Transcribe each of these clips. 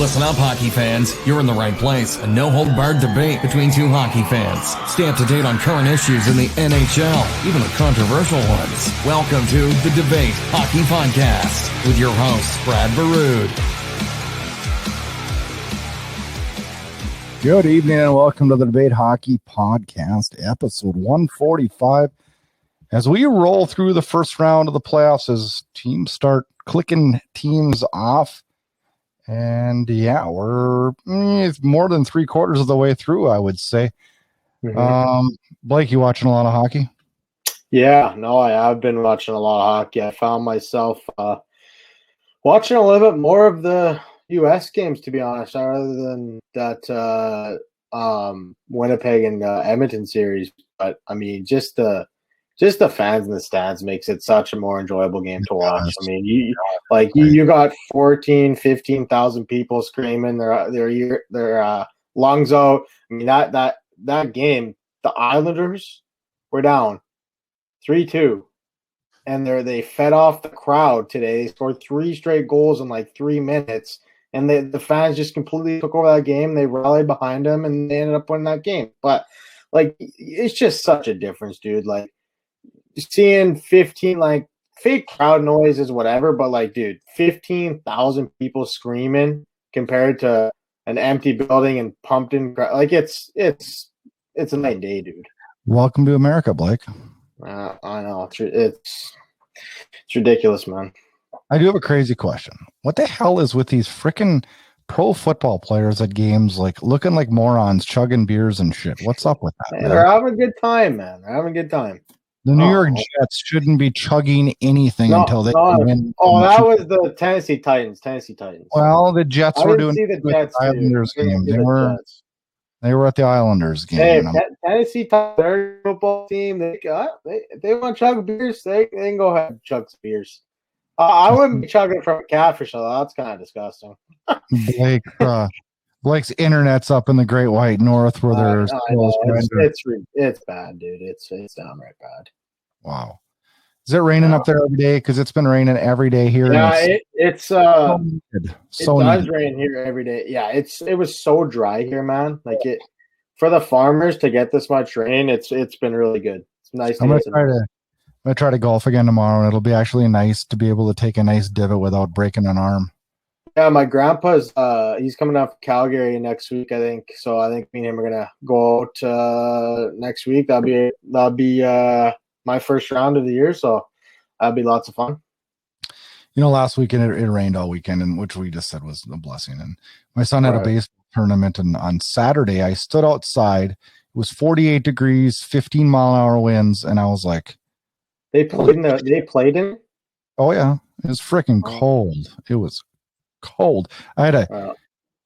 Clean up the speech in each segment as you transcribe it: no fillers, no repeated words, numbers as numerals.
Listen up, hockey fans. You're in the right place. A no-hold-barred debate between two hockey fans. Stay up to date on current issues in the NHL, even the controversial ones. Welcome to The Debate Hockey Podcast with your host, Brad Burud. Good evening and welcome to The Debate Hockey Podcast, episode 145. As we roll through the first round of the playoffs, as teams start clicking teams off, and yeah, it's more than 3/4 of the way through, I would say. Blake, you watching a lot of hockey? Yeah, no, I have been watching a lot of hockey. I found myself watching a little bit more of the U.S. games, to be honest, rather than that Winnipeg and Edmonton series. But I mean, just the fans in the stands makes it such a more enjoyable game to watch. I mean, you got 15,000 people screaming their lungs out. I mean, that game, the Islanders were down 3-2, and they fed off the crowd today. They scored 3 straight goals in like 3 minutes, and the fans just completely took over that game. They rallied behind them, and they ended up winning that game. But like, it's just such a difference, dude. Like, seeing 15, like, fake crowd noises, whatever, but like, dude, 15,000 people screaming compared to an empty building and pumped in crowd, like, it's a night and day, dude. Welcome to America, Blake. I know it's ridiculous, man. I do have a crazy question. What the hell is with these freaking pro football players at games, like looking like morons, chugging beers and shit? What's up with that? They're having a good time, man. They're having a good time. The New York Jets shouldn't be chugging anything until they win. Oh, that was the Tennessee Titans. Well, the Jets were doing the Jets Islanders game. They were at the Islanders game. Hey, Tennessee Titans, their football team, they want to chug beers, they can go ahead and chug some beers. I wouldn't be chugging from a catfish, though. That's kind of disgusting. Blake's internet's up in the Great White North where there's it's bad, dude. It's downright bad. Wow. Is it raining up there every day? Because it's been raining every day here. Yeah, it does needed. rain here every day. Yeah, it was so dry here, man. Like, it for the farmers to get this much rain, it's been really good. It's nice. I'm gonna try to golf again tomorrow, and it'll be actually nice to be able to take a nice divot without breaking an arm. Yeah, my grandpa's he's coming up to Calgary next week, I think. So I think me and him are gonna go out next week. That'll be my first round of the year, so that'll be lots of fun. You know, last weekend it rained all weekend, and which we just said was a blessing. And my son had a baseball tournament, and on Saturday I stood outside. It was 48 degrees, 15-mile-an-hour winds, and I was like, They played in? Oh yeah, it was freaking cold. It was cold. I had a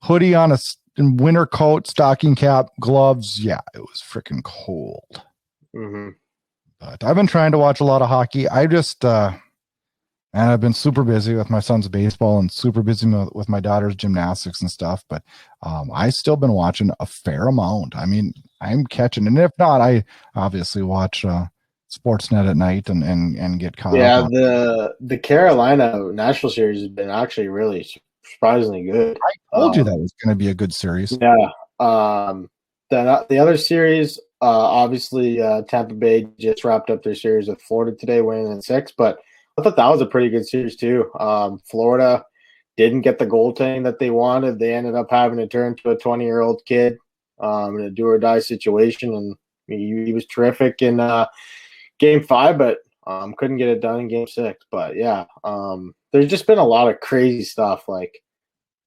hoodie on, a winter coat, stocking cap, gloves. Yeah, it was freaking cold. Mm-hmm. But I've been trying to watch a lot of hockey. I just and I've been super busy with my son's baseball and super busy with my daughter's gymnastics and stuff. But I still been watching a fair amount. I mean, I'm catching, and if not, I obviously watch Sportsnet at night and get caught up. Yeah, the Carolina National Series has been actually really surprisingly good. I told you that was going to be a good series. Yeah. The other series, obviously, Tampa Bay just wrapped up their series with Florida today, winning in 6. But I thought that was a pretty good series too. Florida didn't get the goaltending that they wanted. They ended up having to turn to a 20-year-old kid in a do-or-die situation, and he was terrific in Game 5, but couldn't get it done in Game 6. But yeah, there's just been a lot of crazy stuff. Like,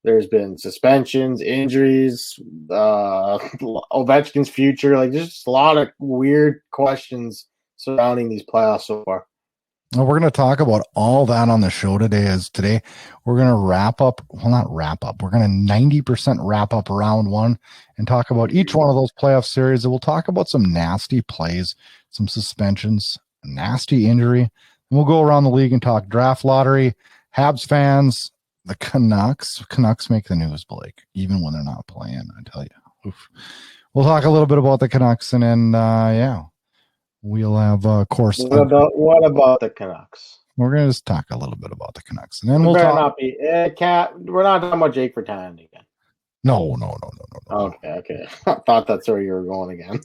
there's been suspensions, injuries, Ovechkin's future. Like, there's just a lot of weird questions surrounding these playoffs so far. Well, we're going to talk about all that on the show today. Today we're going to we're going to 90% wrap up round 1 and talk about each one of those playoff series. And we'll talk about some nasty plays, some suspensions, nasty injury. And we'll go around the league and talk draft lottery, Habs fans, the Canucks. Canucks make the news, Blake, even when they're not playing, I tell you. Oof. We'll talk a little bit about the Canucks, and then, we'll have, of course. What about the Canucks? We're going to just talk a little bit about the Canucks. And then We're we're not talking about Jake Virtanen again. No. Okay. I thought that's where you were going again.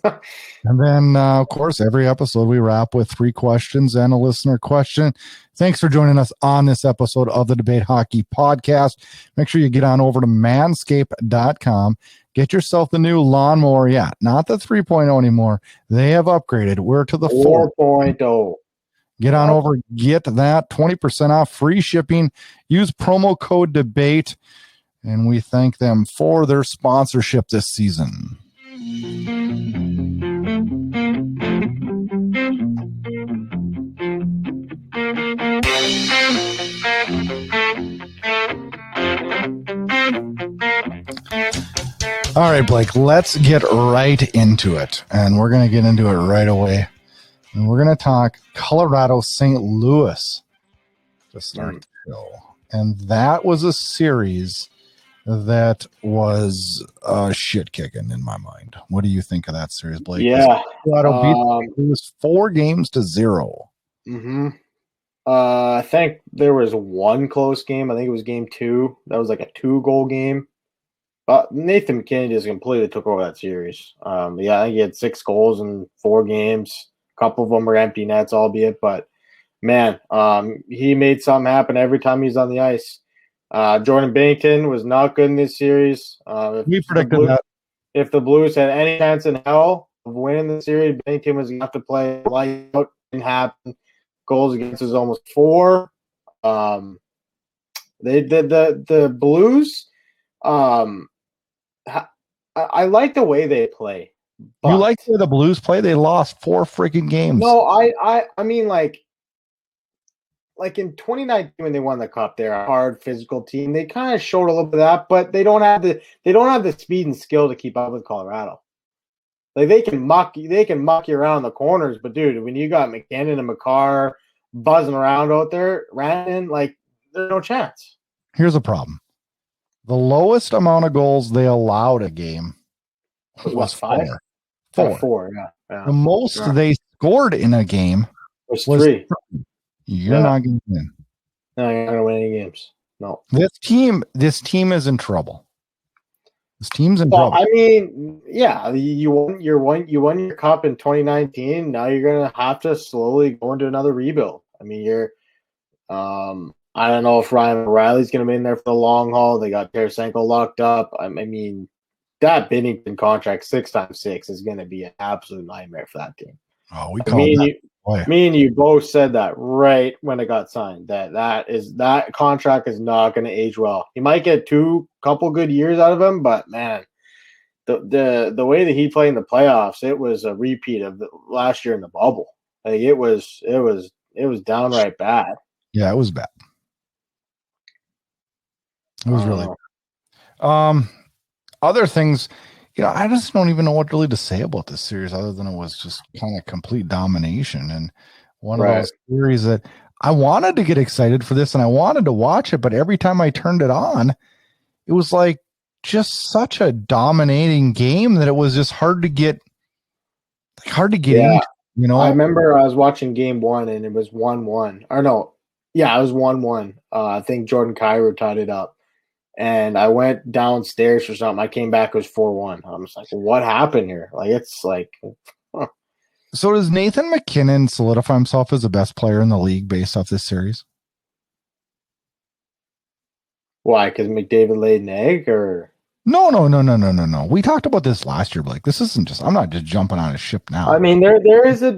And then, of course, every episode we wrap with 3 questions and a listener question. Thanks for joining us on this episode of the Debate Hockey Podcast. Make sure you get on over to manscaped.com. Get yourself the new lawnmower. Yeah, not the 3.0 anymore. They have upgraded. We're to the 4.0. Get on over, get that 20% off, free shipping. Use promo code DEBATE. And we thank them for their sponsorship this season. All right, Blake, let's get right into it. And we're going to get into it right away. And we're going to talk Colorado St. Louis to start the show. And that was a series that was shit kicking in my mind. What do you think of that series, Blake? Yeah. Colorado beat it was 4-0. Mm-hmm. I think there was one close game. I think it was game 2. That was like a 2-goal game. Nathan McKinnon just completely took over that series. I think he had 6 goals in 4 games. A couple of them were empty nets, albeit, but man, he made something happen every time he's on the ice. Jordan Binnington was not good in this series. We predicted that. If the Blues had any chance in hell of winning the series, Binnington was going to have to play light out. Didn't happen. Goals against is almost 4. They did the Blues. I like the way they play. You like the way the Blues play? They lost 4 freaking games. No, I mean like in 2019 when they won the cup, they're a hard physical team. They kind of showed a little bit of that, but they don't have the speed and skill to keep up with Colorado. Like they can muck you around the corners, but dude, when you got McKinnon and McCarr buzzing around out there, running, like there's no chance. Here's a problem: the lowest amount of goals they allowed a game was 5. 4. Yeah. The most they scored in a game was 3. You're not going to win. No, you're not going to win any games. No. This team is in trouble. This team's in trouble. I mean, yeah, you won your cup in 2019. Now you're going to have to slowly go into another rebuild. I mean, I don't know if Ryan O'Reilly's going to be in there for the long haul. They got Tarasenko locked up. I mean, that Binnington contract 6x6 is going to be an absolute nightmare for that team. Oh, we called that. Me and you both said that right when it got signed. That contract is not going to age well. You might get couple good years out of him, but man, the way that he played in the playoffs, it was a repeat of the last year in the bubble. Like it was downright bad. Yeah, it was bad. It was really bad. Other things. I just don't even know what really to say about this series other than it was just kind of complete domination. And one of those series that I wanted to get excited for this and I wanted to watch it, but every time I turned it on, it was like just such a dominating game that it was just hard to get into, I remember I was watching game 1 and it was 1-1. Or no, yeah, it was 1-1. I think Jordan Kyrou tied it up. And I went downstairs for something. I came back, it was 4-1. I was like, what happened here? Like, it's like. Huh. So does Nathan McKinnon solidify himself as the best player in the league based off this series? Why? Because McDavid laid an egg or? No. We talked about this last year, Blake. This isn't just, I'm not just jumping on a ship now. I mean, there is. Well,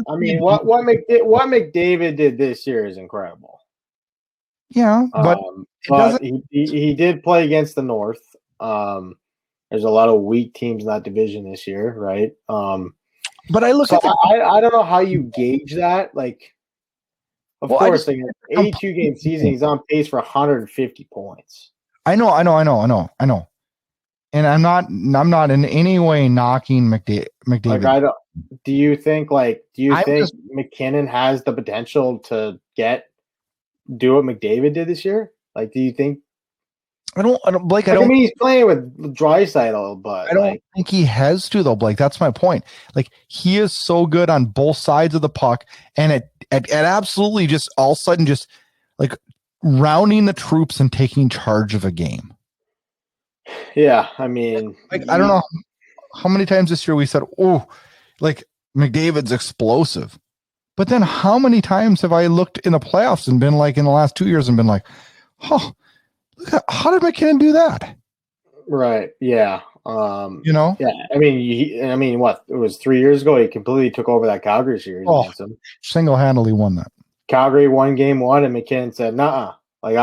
I mean, what McDavid did this year is incredible. Yeah, but he did play against the North. There's a lot of weak teams in that division this year, right? But I look at I don't know how you gauge that. Like, of course, like an 82 game season, he's on pace for 150 points. I know. And I'm not in any way knocking McDavid. Like, do you think McKinnon has the potential to do what McDavid did this year? Like, do you think? I mean, he's playing with Draisaitl, but I don't think he has to though, Blake. That's my point. Like, he is so good on both sides of the puck, and at absolutely just all of a sudden just like rounding the troops and taking charge of a game. Yeah, I mean, like I don't know how many times this year we said, oh, like McDavid's explosive. But then how many times have I looked in the playoffs and been like in the last 2 years and been like, oh, how did McKinnon do that? Right. Yeah. Yeah. I mean, what? It was 3 years ago. He completely took over that Calgary series against him. Single-handedly won that. Calgary won game 1, and McKinnon said, "Nah, like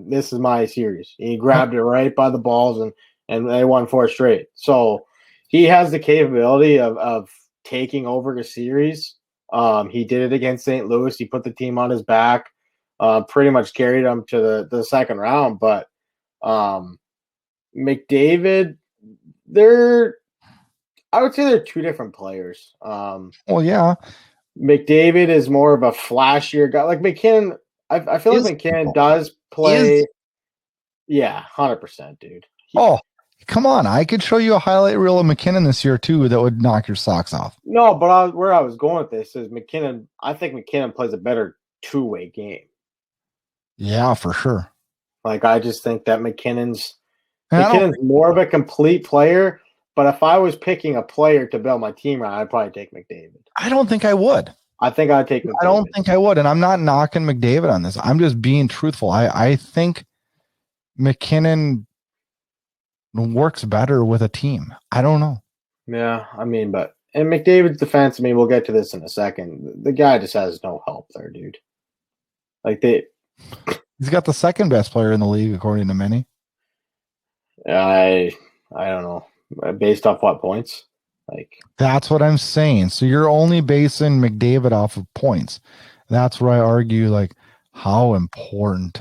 this is my series." He grabbed it right by the balls, and they won 4 straight. So he has the capability of taking over the series. He did it against St. Louis. He put the team on his back, pretty much carried them to the second round. But McDavid, I would say they're 2 different players. Well, yeah. McDavid is more of a flashier guy. Like McKinnon, I feel like McKinnon does play. Yeah, 100%, dude. Come on. I could show you a highlight reel of McKinnon this year, too, that would knock your socks off. No, but where I was going with this is McKinnon. I think McKinnon plays a better two-way game. Yeah, for sure. Like, I just think that McKinnon's more of a complete player. But if I was picking a player to build my team around, I'd probably take McDavid. I don't think I would. I think I'd take McDavid. I don't think I would. And I'm not knocking McDavid on this. I'm just being truthful. I think McKinnon works better with a team. I don't know. Yeah, I mean, and McDavid's defense, I mean, we'll get to this in a second. The guy just has no help there, dude. Like he's got the second best player in the league, according to many. I don't know. Based off what points? Like that's what I'm saying. So you're only basing McDavid off of points. That's where I argue, like, how important.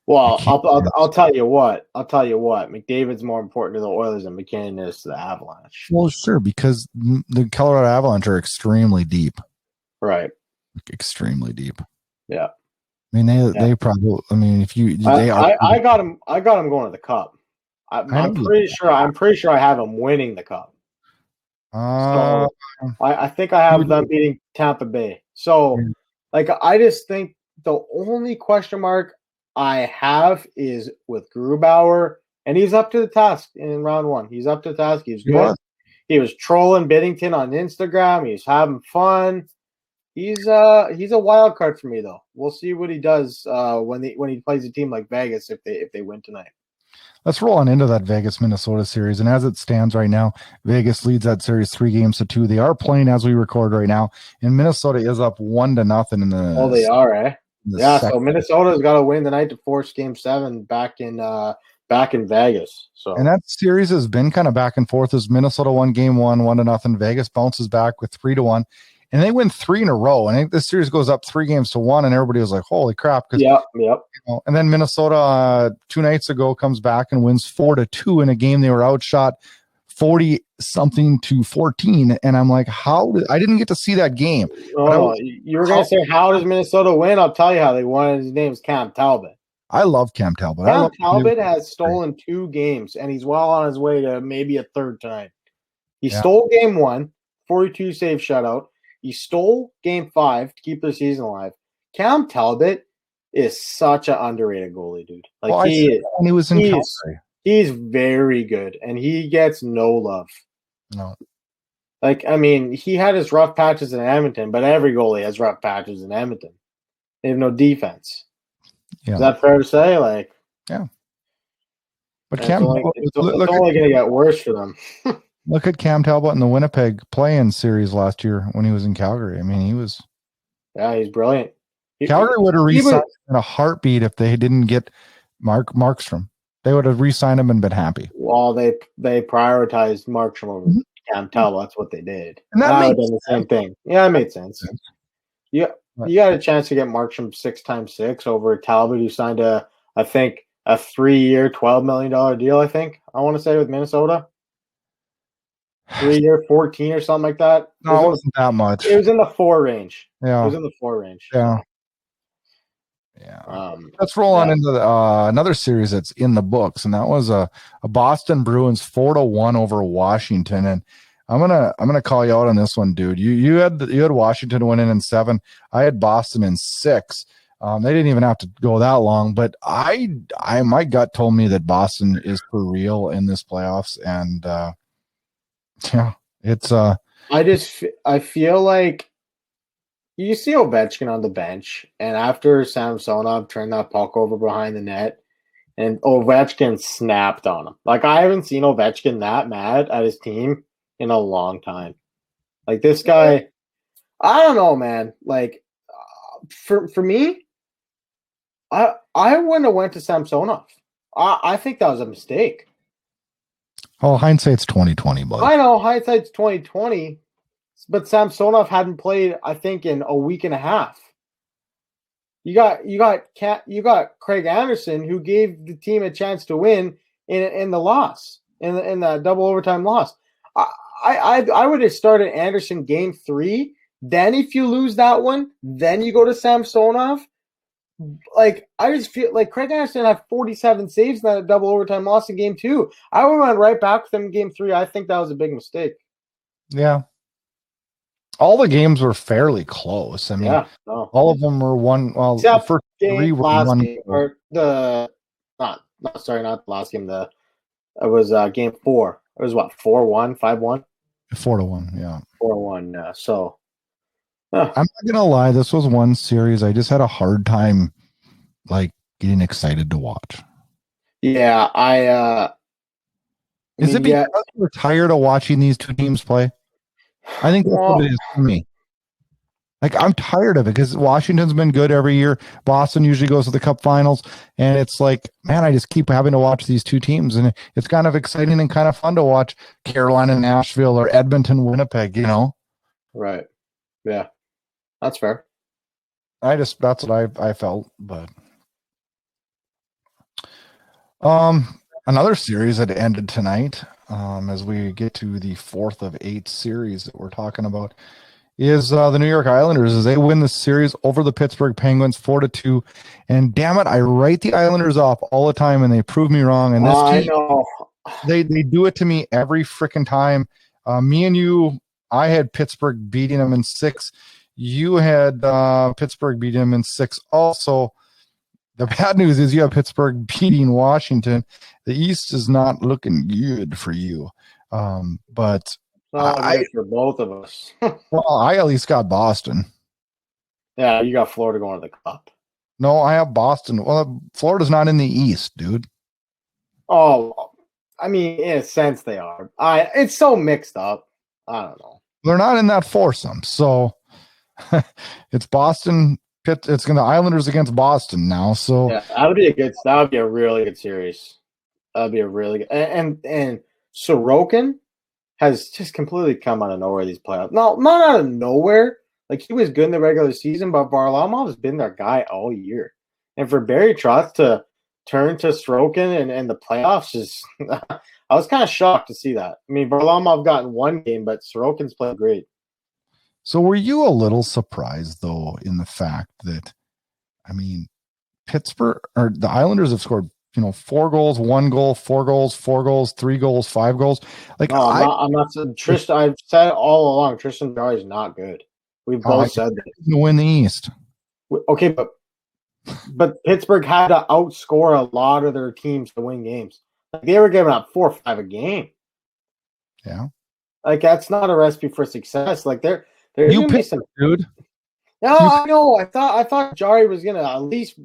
Well, I'll tell you what. McDavid's more important to the Oilers than McKinnon is to the Avalanche. Well, sure, because the Colorado Avalanche are extremely deep. Right. Extremely deep. Yeah. I mean, they probably. I mean, if you, I got him going to the Cup. I'm pretty sure I have them winning the Cup. So I think I have them beating Tampa Bay. So, like, I just think the only question mark I have is with Grubauer, and he's up to the task in round 1. He's up to the task. He's good. He was trolling Binnington on Instagram. He's having fun. He's a wild card for me, though. We'll see what he does when he plays a team like Vegas if they win tonight. Let's roll on into that Vegas-Minnesota series. And as it stands right now, Vegas leads that series 3-2. They are playing as we record right now, and Minnesota is up 1-0 in the. Oh, they are, eh? Yeah. So Minnesota's got to win tonight to force Game 7 back in Vegas. So and that series has been kind of back and forth. As Minnesota won Game 1, 1-0. Vegas bounces back with 3-1. And they win 3 in a row. And I think this series goes up 3-1, and everybody was like, holy crap. Yep. And then Minnesota 2 nights ago comes back and wins 4-2 in a game they were outshot 40-something to 14. And I'm like, I didn't get to see that game. Oh, you were going to say, how does Minnesota win? I'll tell you how they won. His name's Cam Talbot. I love Cam Talbot. Cam Talbot has stolen 2 games, and he's well on his way to maybe a third tonight. He stole Game 1, 42 save shutout. He stole Game 5 to keep the season alive. Cam Talbot is such an underrated goalie, dude. Like he was in Calgary. He's very good, and he gets no love. No. Like, I mean, he had his rough patches in Edmonton, but every goalie has rough patches in Edmonton. They have no defense. Yeah. Is that fair to say? Like, yeah. But Cam, it's only going to get worse for them. Look at Cam Talbot in the Winnipeg play-in series last year when he was in Calgary. I mean, he was. Yeah, he's brilliant. Calgary would have re-signed in a heartbeat if they didn't get Markstrom. They would have re-signed him and been happy. Well, they prioritized Markstrom over Cam Talbot. That's what they did. And that made the same thing. Yeah, it made sense. Yeah, you got a chance to get Markstrom 6x6 over Talbot, who signed I think a 3-year, $12 million deal. I want to say with Minnesota. 3-year, 14 or something like that. No, it wasn't that much. It was in the 4 range. Yeah, it was in the 4 range. Yeah. Let's roll on into another series that's in the books, and that was a Boston Bruins 4-1 over Washington. And I'm gonna call you out on this one, dude. You had Washington winning in 7. I had Boston in 6. They didn't even have to go that long, but I my gut told me that Boston is for real in this playoffs, and yeah, it's I feel like you see Ovechkin on the bench, and after Samsonov turned that puck over behind the net, and Ovechkin snapped on him. Like, I haven't seen Ovechkin that mad at his team in a long time. Like, this guy, I don't know, man. Like, for me, I wouldn't have went to Samsonov. I think that was a mistake. oh, hindsight's 2020, bud. I know hindsight's 2020, but Samsonov hadn't played, I think, in a week and a half. You got Craig Anderson, who gave the team a chance to win in the loss, in the double overtime loss. I would have started Anderson game 3. Then if you lose that one, then you go to Samsonov. Like, I just feel like Craig Anderson had 47 saves in that double overtime loss in game 2. I would have went right back with him in game 3. I think that was a big mistake. Yeah. All the games were fairly close. I mean, all of them were one. Well, except the first 3 were one. Game, or not the last game. It was game 4. It was what, 4-1, 5-1? 4-1, yeah. 4-1. So I'm not gonna lie, this was one series I just had a hard time like getting excited to watch. Yeah, is it because we're tired of watching these two teams play? I think that's what it is for me. Like, I'm tired of it because Washington's been good every year. Boston usually goes to the Cup Finals, and it's like, man, I just keep having to watch these two teams, and it's kind of exciting and kind of fun to watch Carolina, Nashville, or Edmonton, Winnipeg. You know, right? Yeah, that's fair. that's what I felt, but another series that ended tonight, as we get to the 4th of 8 series that we're talking about, is the New York Islanders as they win the series over the Pittsburgh Penguins 4-2. And damn it, I write the Islanders off all the time, and they prove me wrong. And this I team, know they do it to me every freaking time. Me and you, I had Pittsburgh beating them in 6. You had Pittsburgh beating them in 6 also. The bad news is you have Pittsburgh beating Washington. The East is not looking good for you. But for both of us. well, I at least got Boston. Yeah, you got Florida going to the Cup. No, I have Boston. Well, Florida's not in the East, dude. Oh, I mean, in a sense they are. It's so mixed up. I don't know. They're not in that foursome. So it's Boston. It's going to Islanders against Boston now. So yeah, that would be a really good series. That would be a really good, and Sorokin has just completely come out of nowhere these playoffs. No, not out of nowhere. Like, he was good in the regular season, but Varlamov has been their guy all year. And for Barry Trotz to turn to Sorokin and the playoffs is I was kind of shocked to see that. I mean, Varlamov got in one game, but Sorokin's played great. So were you a little surprised, though, in the fact that, I mean, Pittsburgh or the Islanders have scored, 4 goals, 1 goal, 4 goals, 4 goals, 3 goals, 5 goals. Like, no, I'm not saying Tristan. I've said all along, Tristan Jarry is not good. We've both said that. To win the East. Okay, but Pittsburgh had to outscore a lot of their teams to win games. Like, they were giving up 4 or 5 a game. Yeah. Like, that's not a recipe for success. Like, there's gonna be some dude. No, I know. I thought Jarry was gonna at least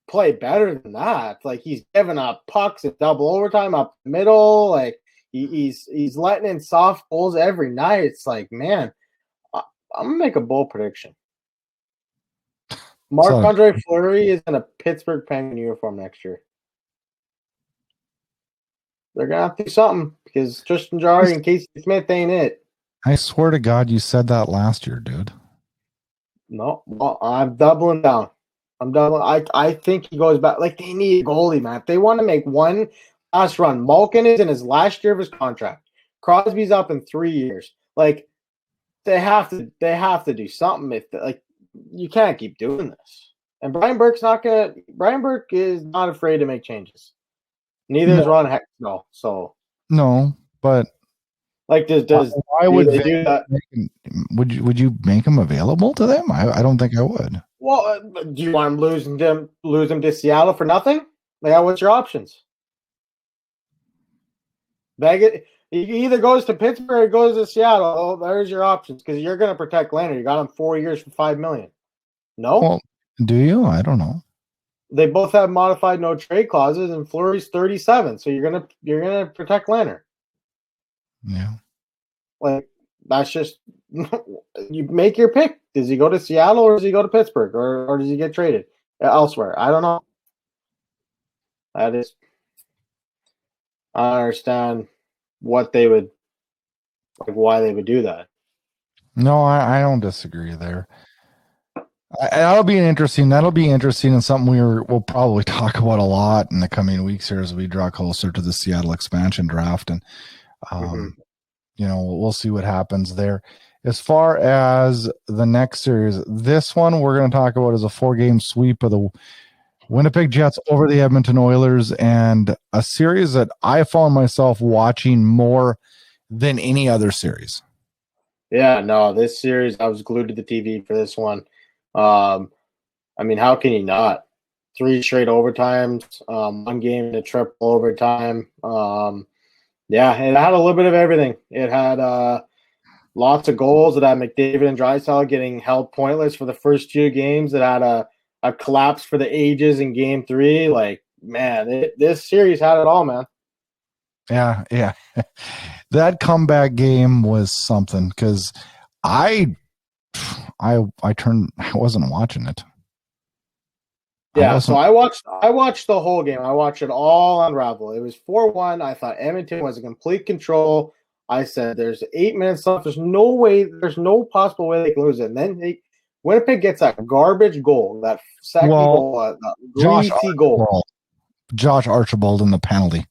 play better than that. Like, he's giving up pucks at double overtime up the middle. Like, he's letting in soft goals every night. It's like, man, I'm gonna make a bold prediction. Marc-Andre Fleury is in a Pittsburgh Penguin uniform next year. They're gonna have to do something because Tristan Jarry and Casey Smith ain't it. I swear to God, you said that last year, dude. No, well, I'm doubling down. I think he goes back. Like, they need a goalie, man. If they want to make one last run, Malkin is in his last year of his contract. Crosby's up in 3 years. Like, they have to do something. You can't keep doing this. And Brian Burke is not afraid to make changes. Neither is Ron Hextall. So no, but Like, why do would they do that? Would you make him available to them? I don't think I would. Well, do you want him lose him to Seattle for nothing? Like, what's your options? Bag it. He either goes to Pittsburgh or goes to Seattle. Oh, there's your options because you're going to protect Leonard. You got him 4 years for $5 million. No, Well, do you? I don't know. they both have modified no trade clauses, and Fleury's 37. So you're gonna protect Leonard. Yeah. Like, that's just you make your pick. Does he go to Seattle or does he go to Pittsburgh or does he get traded elsewhere? I don't know. I don't understand what they would why they would do that. No, I don't disagree there. That'll be interesting and something we'll probably talk about a lot in the coming weeks here as we draw closer to the Seattle expansion draft. And, we'll see what happens there. As far as the next series, this one we're going to talk about is a 4-game sweep of the Winnipeg Jets over the Edmonton Oilers, and a series that I found myself watching more than any other series. Yeah, no, this series, I was glued to the TV for this one. I mean, how can you not? 3 straight overtimes, 1 game in a triple overtime. Yeah, it had a little bit of everything. It had lots of goals. It had McDavid and Draisaitl getting held pointless for the first 2 games. It had a collapse for the ages in game 3. Like, man, this series had it all, man. Yeah. That comeback game was something because I wasn't watching it. Yeah, so I watched the whole game. I watched it all unravel. It was 4-1. I thought Edmonton was in complete control. I said, there's 8 minutes left. There's no possible way they can lose it. And then Winnipeg gets that garbage goal, that second goal, greasy goal. Josh Archibald in the penalty.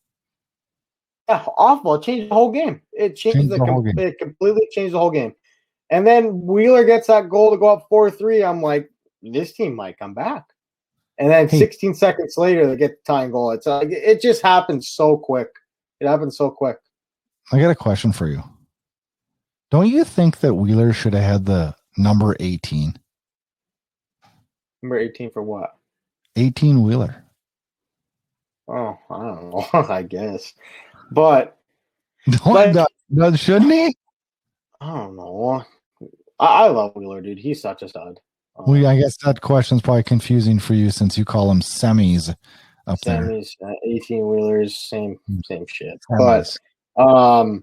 Yeah, awful. It changed the whole game. It completely changed the whole game. And then Wheeler gets that goal to go up 4-3. I'm like, this team might come back. And then 16 seconds later, they get the tying goal. It's it just happens so quick. It happens so quick. I got a question for you. Don't you think that Wheeler should have had the number 18? Number 18 for what? 18 Wheeler. Oh, I don't know. I guess. But shouldn't he? I don't know. I love Wheeler, dude. He's such a stud. Well, I guess that question's probably confusing for you since you call them semis up there. 18 Wheelers, same shit. Semis. But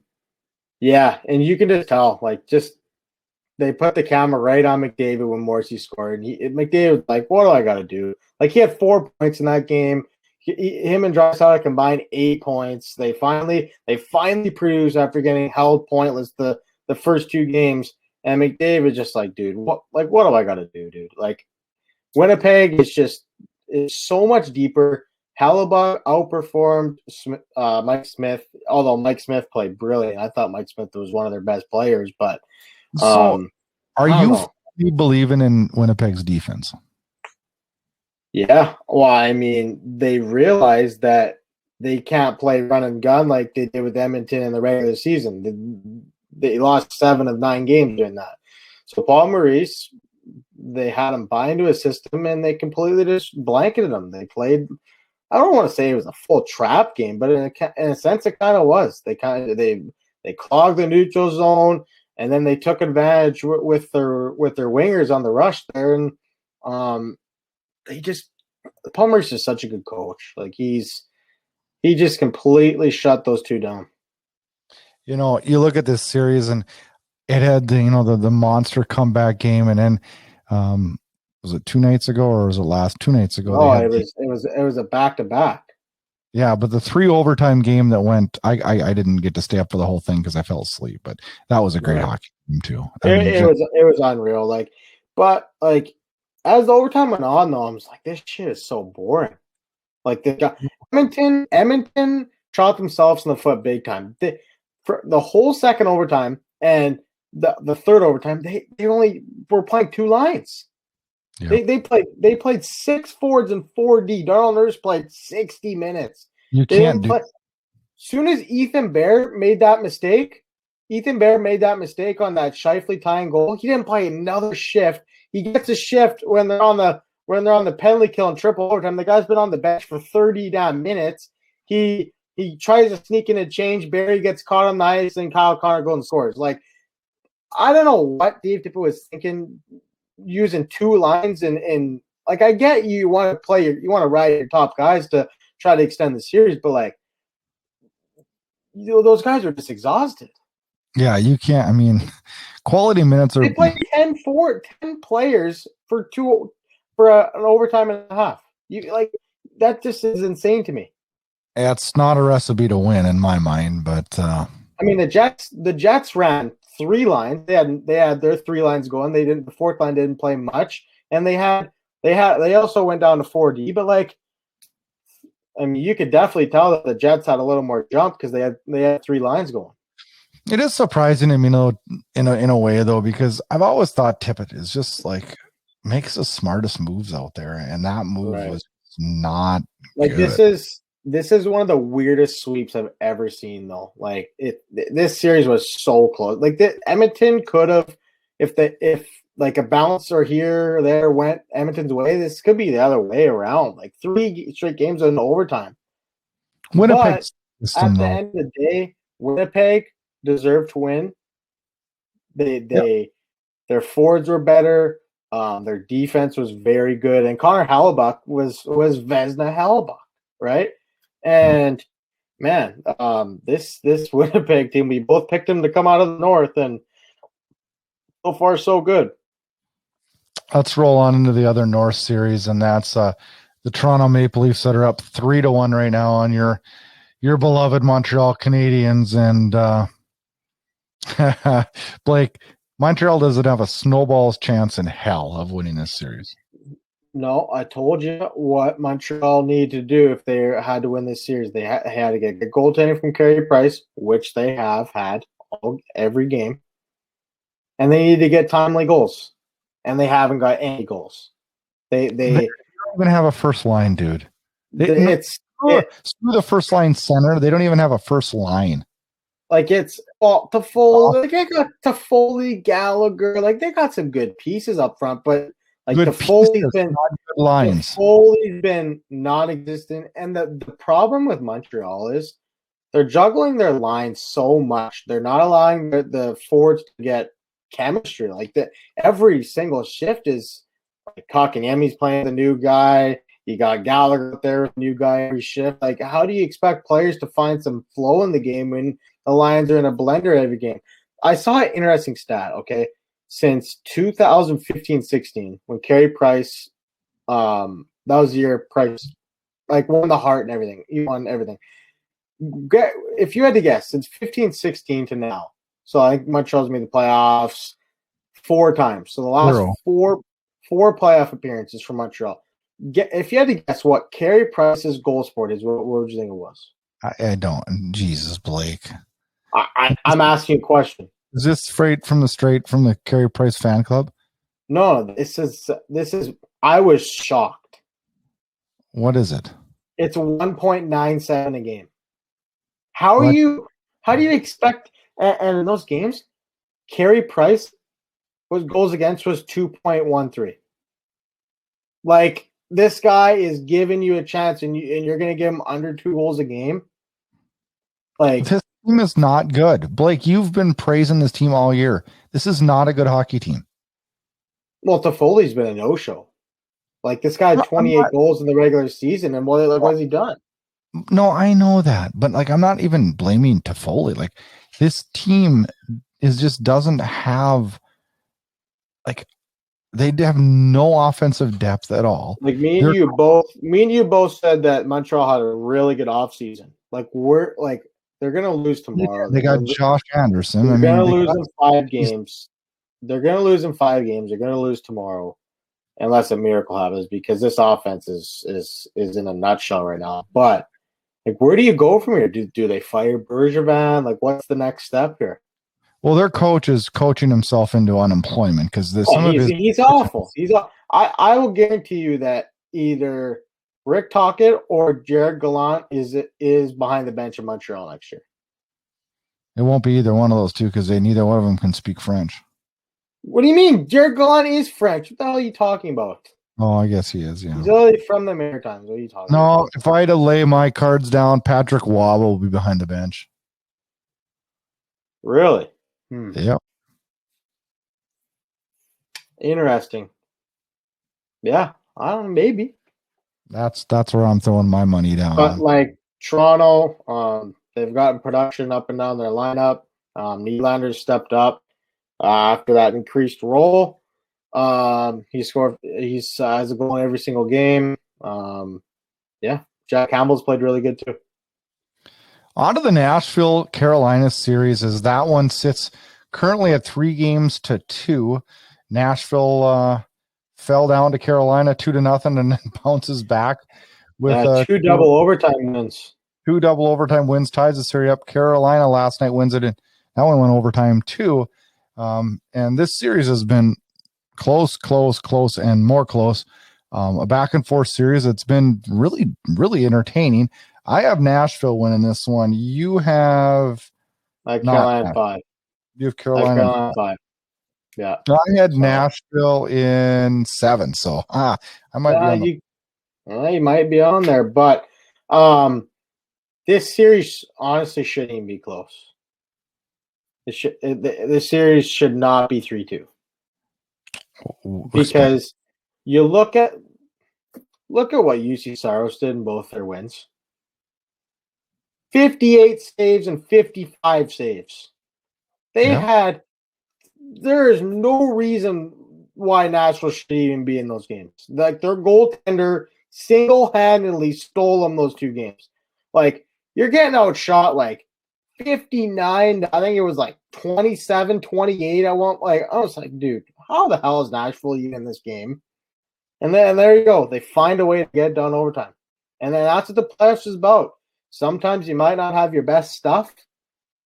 yeah, and you can just tell, they put the camera right on McDavid when Morrissey scored. And McDavid, like, what do I got to do? Like, he had 4 points in that game. Him and Draisaitl combined 8 points. They finally produced after getting held pointless the first 2 games. And McDavid just like, dude, what do I got to do, dude? Like, Winnipeg is so much deeper. Hellebuck outperformed Mike Smith, although Mike Smith played brilliant. I thought Mike Smith was one of their best players. But so are you believing in Winnipeg's defense? Yeah. Well, I mean, they realized that they can't play run and gun like they did with Edmonton in the regular season. They lost 7 of 9 games doing that. So Paul Maurice, they had him buy into a system, and they completely just blanketed him. They played. I don't want to say it was a full trap game, but in a sense, it kind of was. They clogged the neutral zone, and then they took advantage with their wingers on the rush there, and Paul Maurice is such a good coach. Like, he just completely shut those 2 down. You look at this series, and it had the monster comeback game, and then was it 2 nights ago or was it 2 nights ago? Oh, it was a back-to-back. Yeah, but the 3 overtime game that went, I didn't get to stay up for the whole thing because I fell asleep. But that was a great hockey game too. It was unreal. But as the overtime went on, though, I was like, this shit is so boring. Like, they got Edmonton shot themselves in the foot big time. For the whole second overtime and the third overtime, they only were playing 2 lines. Yeah. They played 6 forwards and 4D. Darnell Nurse played 60 minutes. You can't do. As soon as Ethan Bear made that mistake, Ethan Bear made that mistake on that Scheifele tying goal. He didn't play another shift. He gets a shift when they're on the penalty kill and triple overtime. The guy's been on the bench for 30 damn minutes. He tries to sneak in a change. Barry gets caught on the ice, and Kyle Connor goes and scores. Like, I don't know what Dave Tippett was thinking, using two lines and like, I get you want to ride your top guys to try to extend the series, but like, those guys are just exhausted. Yeah, you can't. I mean, quality minutes are. They play 10 players for an overtime and a half. That just is insane to me. It's not a recipe to win in my mind, but I mean, the Jets ran three lines. They had their three lines going. The fourth line didn't play much, and they also went down to 4D. But like, I mean, you could definitely tell that the Jets had a little more jump because they had three lines going. it is surprising to me, in a way though, because I've always thought Tippett is just like makes the smartest moves out there, and that move was not like good. This is one of the weirdest sweeps I've ever seen, though. Like, this series was so close. Like, Edmonton could have, if like a bouncer here or there went Edmonton's way, this could be the other way around. Like, 3 straight games in overtime. Winnipeg, at the end of the day, Winnipeg deserved to win. Their forwards were better. Their defense was very good, and Connor Hellebuyck was Vezina Hellebuyck, right? And man, this Winnipeg team, we both picked them to come out of the North, and so far so good. Let's roll on into the other North series, and that's the Toronto Maple Leafs that are up 3-1 right now on your beloved Montreal Canadiens. And Blake, Montreal doesn't have a snowball's chance in hell of winning this series. No, I told you what Montreal needed to do if they had to win this series. They had to get goaltending from Carey Price, which they have had every game. And they need to get timely goals. And they haven't got any goals. They don't even have a first line, dude. Screw the first line center. They don't even have a first line. Like, it's Toffoli. Like, they got Toffoli, Gallagher. Like, they got some good pieces up front, but like Toffoli's been non-existent. And the problem with Montreal is they're juggling their lines so much. They're not allowing the forwards to get chemistry. Like, every single shift is like Kotkaniemi's playing the new guy. You got Gallagher there with a new guy every shift. Like, how do you expect players to find some flow in the game when the Lions are in a blender every game? I saw an interesting stat, okay? Since 2015-16, when Carey Price, that was the year Price, like, won the Hart and everything. He won everything. If you had to guess, since 15-16 to now, so I think Montreal's made the playoffs 4 times. So the last four playoff appearances for Montreal. If you had to guess what Carey Price's goal sport is, what would you think it was? I don't. Jesus, Blake. I'm asking a question. Is this straight from the Carey Price fan club? No, this is. I was shocked. What is it? It's 1.97 a game. How do you expect? And in those games, Carey Price goals against was 2.13. Like, this guy is giving you a chance, and you're going to give him under 2 goals a game. Like, this team is not good. Blake, you've been praising this team all year. This is not a good hockey team. Well, Toffoli's been a no-show. Like, this guy had 28 goals in the regular season, and what has he done? No, I know that, but like, I'm not even blaming Toffoli. Like, this team doesn't have, like, they have no offensive depth at all. Like, me and you both said that Montreal had a really good offseason. Like, they're gonna lose tomorrow. They got Josh Anderson. They're gonna lose in 5 games. They're gonna lose in 5 games. They're gonna lose tomorrow, unless a miracle happens, because this offense is in a nutshell right now. But like, where do you go from here? Do they fire Bergevin? Like, what's the next step here? Well, their coach is coaching himself into unemployment because he's awful. I will guarantee you that either Rick Tocchet or Jared Gallant is behind the bench in Montreal next year. It won't be either one of those two because neither one of them can speak French. What do you mean? Jared Gallant is French. What the hell are you talking about? Oh, I guess he is, yeah. He's only from the Maritimes. What are you talking No, about? if I had to lay my cards down, Patrick Waugh will be behind the bench. Really? Yep. Interesting. Yeah, I don't know, maybe. That's where I'm throwing my money down. But like Toronto, they've gotten production up and down their lineup. Nylander's stepped up after that increased role. He scored. He's has a goal in every single game. Yeah, Jack Campbell's played really good too. On to the Nashville Carolina series, as that one sits currently at 3-2. Nashville fell down to Carolina 2-0 and then bounces back with two double overtime wins. 2 double overtime wins, ties the series up. Carolina last night wins it, and that one went overtime too. And this series has been close, and more close. A back and forth series. It's been really, really entertaining. I have Nashville winning this one. You have Carolina 5. You have Carolina 5. Yeah. I had Nashville in 7, so I might be on you might be on there, but this series honestly shouldn't even be close. This series should not be 3-2. Because you look at what UC Saros did in both their wins. 58 saves and 55 saves. There is no reason why Nashville should even be in those games. Like, their goaltender single-handedly stole them those 2 games. Like, you're getting outshot like 59, I think it was like 27, 28. I was like, dude, how the hell is Nashville even in this game? And then there you go. They find a way to get it done overtime. And then that's what the playoffs is about. Sometimes you might not have your best stuff,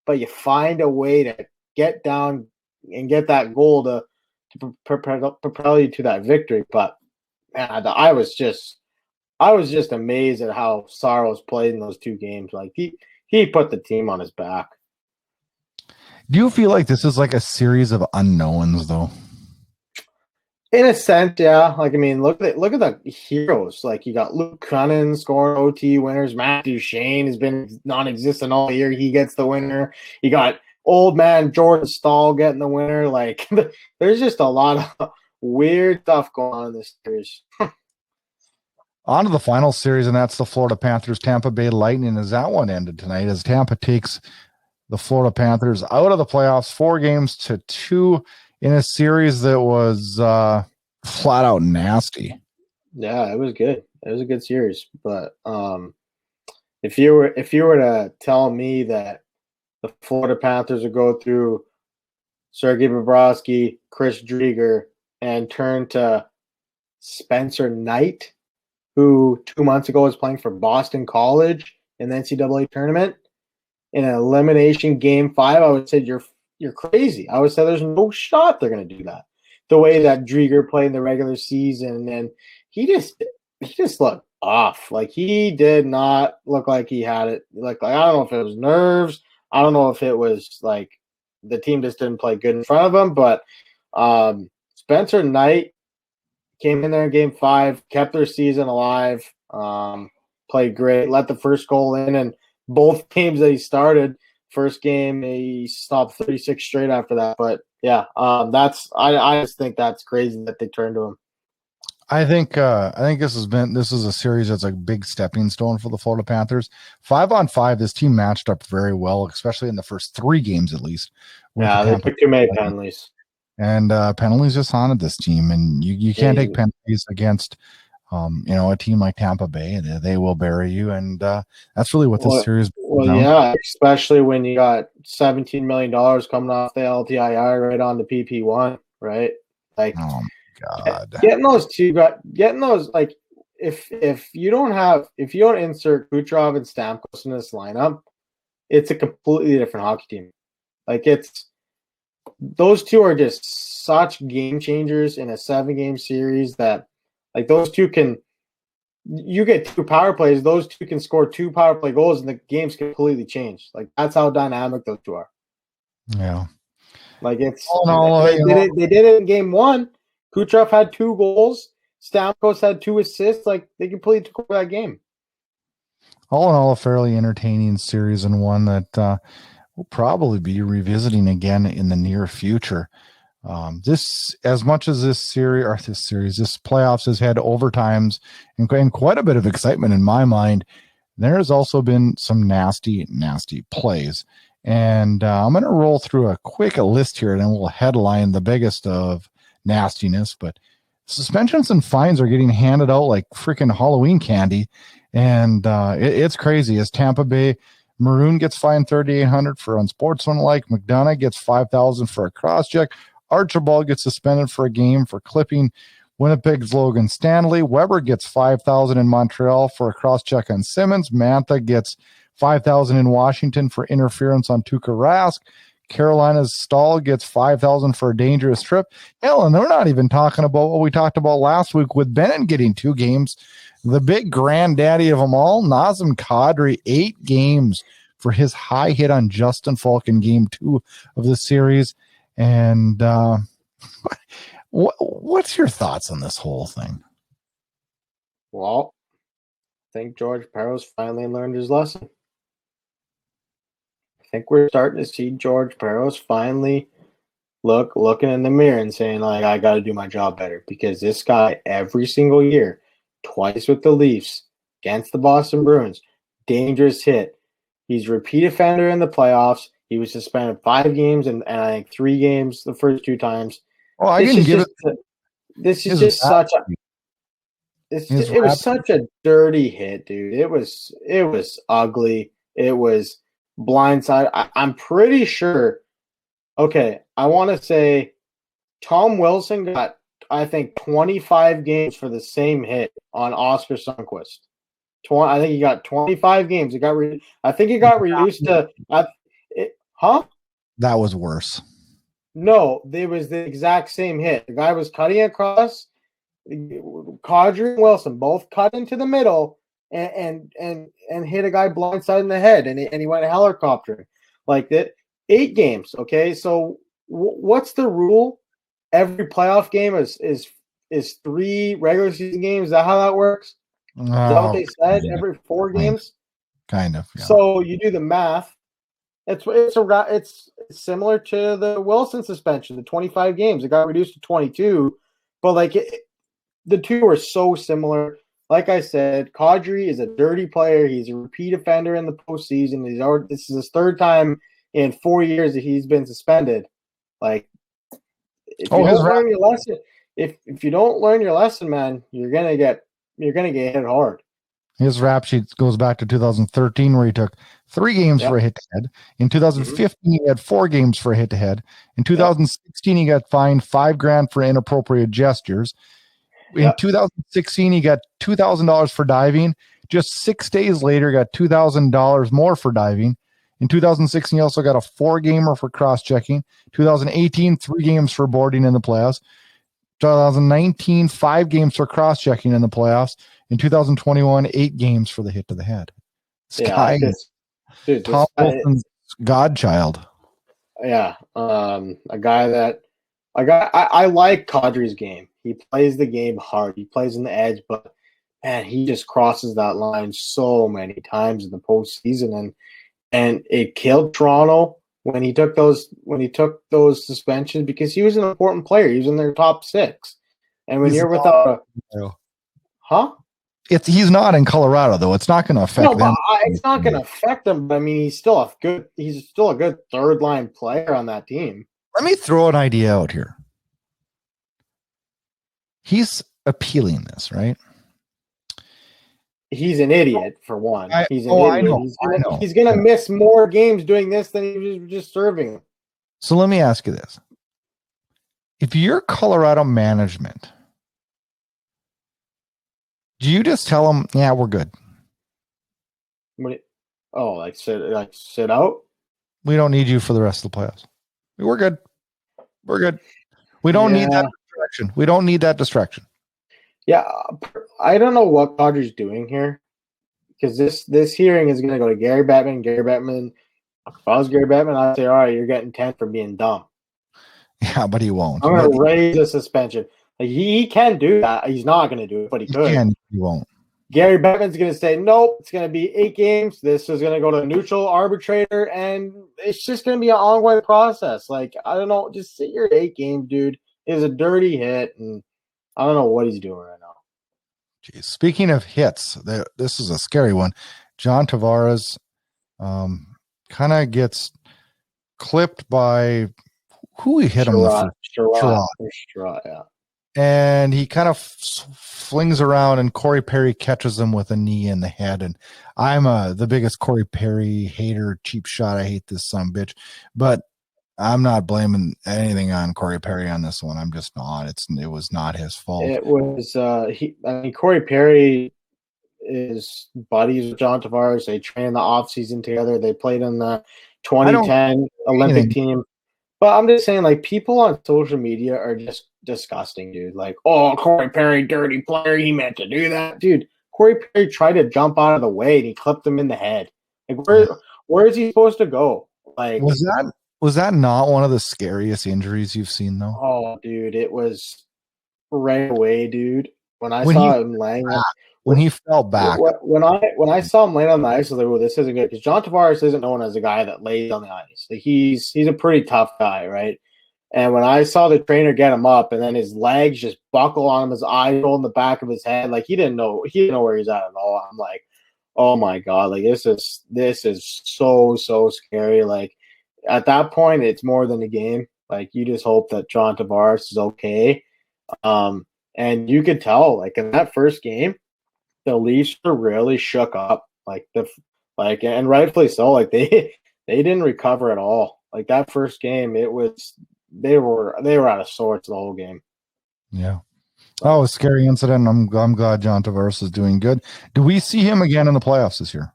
but you find a way to get down and get that goal to propel you to that victory. But man, I was just amazed at how Saros played in those 2 games. Like, he put the team on his back. Do you feel like this is like a series of unknowns, though? In a sense, yeah. Like, I mean, look at the heroes. Like, you got Luke Cunnin scoring OT winners. Matt Duchene has been non-existent all year. He gets the winner. You got old man Jordan Stahl getting the winner. Like, there's just a lot of weird stuff going on in this series. On to the final series, and that's the Florida Panthers Tampa Bay Lightning, as that one ended tonight, as Tampa takes the Florida Panthers out of the playoffs 4-2 in a series that was flat out nasty. Yeah, it was good. It was a good series. But if you were to tell me that the Florida Panthers would go through Sergei Bobrovsky, Chris Driedger, and turn to Spencer Knight, who 2 months ago was playing for Boston College in the NCAA tournament, in an elimination game 5, I would say you're crazy. I would say there's no shot they're going to do that. The way that Driedger played in the regular season, and he just looked off. Like, he did not look like he had it. Like I don't know if it was nerves. I don't know if it was like the team just didn't play good in front of him. But Spencer Knight came in there in game 5, kept their season alive, played great, let the first goal in, and both games that he started, first game he stopped 36 straight after that. But yeah, I just think that's crazy that they turned to him. I think this is a series that's a big stepping stone for the Florida Panthers. 5-on-5, this team matched up very well, especially in the first 3 games at least. Yeah, they took too many penalties. And penalties just haunted this team, and you can't take penalties against a team like Tampa Bay. They will bury you, and that's really what this series. Yeah, especially when you got $17 million coming off the LTIR right on the PP1, right? Like, oh my God, getting those like if you don't insert Kucherov and Stamkos in this lineup, it's a completely different hockey team. Like, those two are just such game changers in a 7-game series that, like, those two you get 2 power plays, those two can score 2 power play goals and the game's completely changed. Like, that's how dynamic those two are. Yeah. Like it's No, they did it in game one. Kucherov had 2 goals. Stamkos had 2 assists. Like they completely took over that game. all in all, a fairly entertaining series, and one that we'll probably be revisiting again in the near future. This, as much as this playoffs has had overtimes and quite a bit of excitement in my mind, there's also been some nasty, nasty plays. And I'm going to roll through a quick list here, and then we'll headline the biggest of nastiness. But suspensions and fines are getting handed out like freaking Halloween candy. And it's crazy. As Tampa Bay, Maroon gets fined $3,800 for unsportsmanlike. McDonough gets $5,000 for a cross check. Archibald gets suspended for a game for clipping Winnipeg's Logan Stanley. Weber gets $5,000 in Montreal for a cross check on Simmons. Mantha gets $5,000 in Washington for interference on Tuukka Rask. Carolina's Stahl gets $5,000 for a dangerous trip. Hell, and they're not even talking about what we talked about last week with Bennett getting 2 games. The big granddaddy of them all, Nazem Kadri, 8 games for his high hit on Justin Falk in game 2 of the series. And what's your thoughts on this whole thing? Well, I think George Parros finally learned his lesson. I think we're starting to see George Parros finally looking in the mirror and saying, like, I got to do my job better, because this guy every single year, twice with the Leafs, against the Boston Bruins, dangerous hit. He's repeat offender in the playoffs. He was suspended 5 games and I think 3 games the first 2 times. Oh, I didn't give it. This is just such a. It was such a dirty hit, dude. It was ugly. It was blindside. I'm pretty sure. Okay, I want to say Tom Wilson got, I think, 25 games for the same hit on Oscar Sundqvist. I think he got 25 games. I think it got reduced to. That was worse. No, it was the exact same hit. The guy was cutting across. Kadri and Wilson both cut into the middle and hit a guy blindside in the head, and he went helicoptering like that. 8 games. Okay, so what's the rule? Every playoff game is 3 regular season games. Is that how that works? Is that what they said? Every 4 games. Kind of. Yeah. So you do the math. It's similar to the Wilson suspension, the 25 games. It got reduced to 22, but the 2 are so similar. Like I said, Kadri is a dirty player. He's a repeat offender in the postseason. This is his 3rd time in 4 years that he's been suspended. Like, if you don't learn your lesson, if you don't learn your lesson, man, you're gonna get hit hard. His rap sheet goes back to 2013, where he took 3 games for a hit-to-head. In 2015, he had 4 games for a hit-to-head. In 2016, he got fined $5,000 for inappropriate gestures. In 2016, he got $2,000 for diving. Just 6 days later, got $2,000 more for diving. In 2016, he also got a 4-gamer for cross-checking. 2018, 3 games for boarding in the playoffs. 2019, 5 games for cross-checking in the playoffs. In 2021, 8 games for the hit to the head. This guy is Tom Wilson's godchild. Yeah, a guy I like Kadri's game. He plays the game hard. He plays in the edge, but man, he just crosses that line so many times in the postseason, and it killed Toronto when he took those suspensions, because he was an important player. He was in their top 6, and when you're without he's not in Colorado though. It's not going to affect them. It's not going to affect them. But I mean, he's still a good 3rd line player on that team. Let me throw an idea out here. He's appealing this, right? He's an idiot, for one. He's an idiot. I know. He's going to miss more games doing this than he was just serving. So let me ask you this. If you're Colorado management, do you just tell them, yeah, we're good? Sit out? We don't need you for the rest of the playoffs. We're good. We're good. We don't need that distraction. We don't need that distraction. Yeah, I don't know what Kadri's doing here, because this hearing is going to go to Gary Bettman. Gary Bettman If I was Gary Bettman, I'd say, all right, you're getting 10 for being dumb. Yeah, but he won't. I'm going to raise the suspension. Like, he can do that. He's not going to do it, but he could. He won't. Gary Bettman's going to say, nope, it's going to be 8 games. This is going to go to a neutral arbitrator, and it's just going to be an ongoing process. Like, I don't know, just sit your 8 games, dude. It was a dirty hit, and I don't know what he's doing right now. Jeez. Speaking of hits, this is a scary one. John Tavares kind of gets clipped by who he hit him with. Sherrod, yeah. And he kind of flings around, and Corey Perry catches him with a knee in the head. And I'm the biggest Corey Perry hater, cheap shot. I hate this son of a bitch. But I'm not blaming anything on Corey Perry on this one. I'm just not. It was not his fault. It was Corey Perry is buddies with John Tavares. They trained the offseason together. They played in the 2010 Olympic team. But I'm just saying, like, people on social media are just disgusting, dude. Like, oh, Corey Perry, dirty player. He meant to do that. Dude, Corey Perry tried to jump out of the way, and he clipped him in the head. Like, where is he supposed to go? Like, was that not one of the scariest injuries you've seen, though? Oh, dude, it was right away, dude. When saw him laying when he fell back. When I saw him laying on the ice, I was like, "Oh, this isn't good." Because John Tavares isn't known as a guy that lays on the ice. Like, he's a pretty tough guy, right? And when I saw the trainer get him up, and then his legs just buckle on him, his eyes roll in the back of his head, like he didn't know where he's at all. I'm like, oh my god, like this is so scary. Like, at that point, it's more than a game. Like, you just hope that John Tavares is okay. And you could tell, like, in that first game, the Leafs were really shook up, and rightfully so. Like, they didn't recover at all. Like, that first game, they were out of sorts the whole game. Yeah. Oh, a scary incident. I'm glad John Tavares is doing good. Do we see him again in the playoffs this year?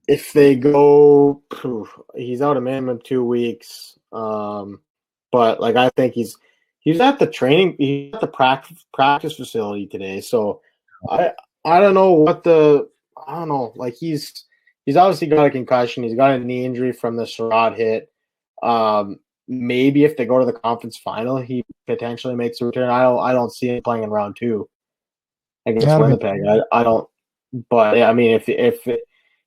If they go, he's out a minimum 2 weeks. But like, I think he's at the practice facility today. So I don't know like he's obviously got a concussion. He's got a knee injury from the Sherrod hit. Maybe if they go to the conference final, he potentially makes a return. I don't see him playing in round 2 against Winnipeg. I don't. But yeah, I mean,